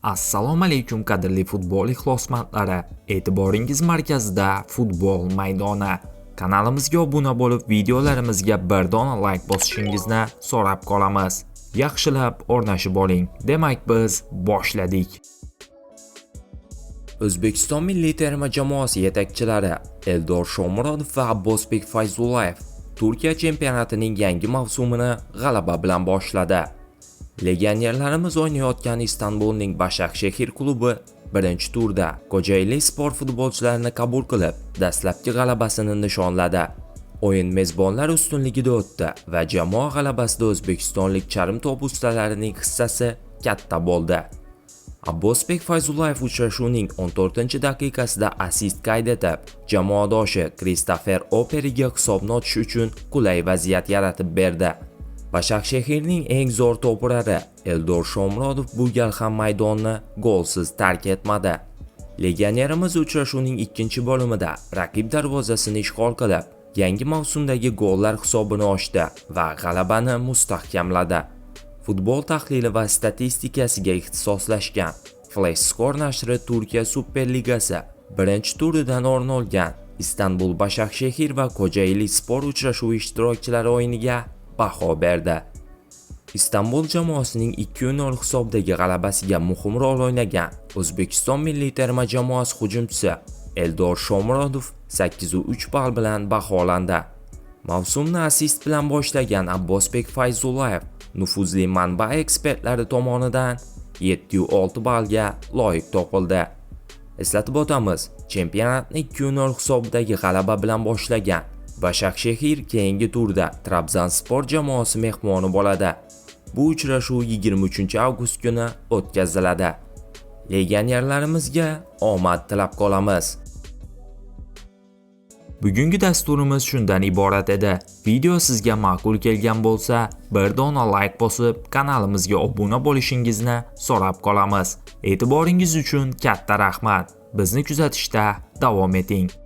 Assalomu alaykum qadrli futbol ixlosmandlari. E'tiboringiz markazida futbol maydoni. Kanalimizga obuna bo'lib, videolarimizga bir dona like bosishingizni so'rab qolamiz. Yaxshilab o'rnashib oling. Demak, biz boshladik. O'zbekiston milliy terma jamoasi yetakchilari Eldor Shomurodov va Abbosbek Fayzullayev Turkiya chempionatining yangi mavsumini g'alaba bilan boshladi. Legionerlarimiz o'ynayotgan Istanbulning Başakşehir klubi birinchi turda Kocaeli Spor futbolchilarini qabul qilib, dastlabki g'alabasini nishonladi. O'yin mezbonlar ustunligida o'tdi va jamoa g'alabasida o'zbekistonlik charim to'p ustalarining hissasi katta bo'ldi. Abbosbek Fayzullayev uchrashuvning 14-daqiqasida assist qayd etib, jamoadoshi Kristofer Operiga hisobni ochish uchun qulay vaziyat yaratib berdi. Başakşehirning eng zo'r to'purari Eldor Shomurodov bu gal ham maydonni golsiz tark etmadi. Legionerimiz uchrashuvning ikkinchi bo'limida raqib darvozasini ishg'ol qilib, yangi mavsumdagi gollar hisobini ochdi va g'alabani mustahkamladi. Futbol tahlili va statistikasiga ixtisoslashgan Flash Score nashri Turkiya Superligasi birinchi turidan o'rin olgan Istanbul Başakşehir va Kocaeli Spor uchrashuvi ishtirokchilari o'yiniga baho berdi. Istanbul jamoasining 2-0 hisobdagi g'alabasiga muhim rol o'ynagan O'zbekiston milliy terma jamoasi hujumchisi Eldor Shomurodov 8.3 ball bilan baholandi. Mavsumni assist bilan boshlagan Abbosbek Fayzullayev nufuzli manba ekspertlari tomonidan 7.6 ballga loyiq topildi. Eslatib o'tamiz, chempionatni 2-0 hisobdagi g'alaba bilan boshlagan Başakşehir keyingi turda Trabzonspor jamoasi mehmoni bo'ladi. Bu uchrashuv 23 avgust kuni o'tkaziladi. Legionerlarimizga omad tilab qolamiz. Bugungi dasturimiz shundan iborat edi. Video sizga ma'qul kelgan bo'lsa, bir dona like bosib, kanalimizga obuna bo'lishingizni so'rab qolamiz. E'tiboringiz uchun katta rahmat. Bizni kuzatishda davom eting.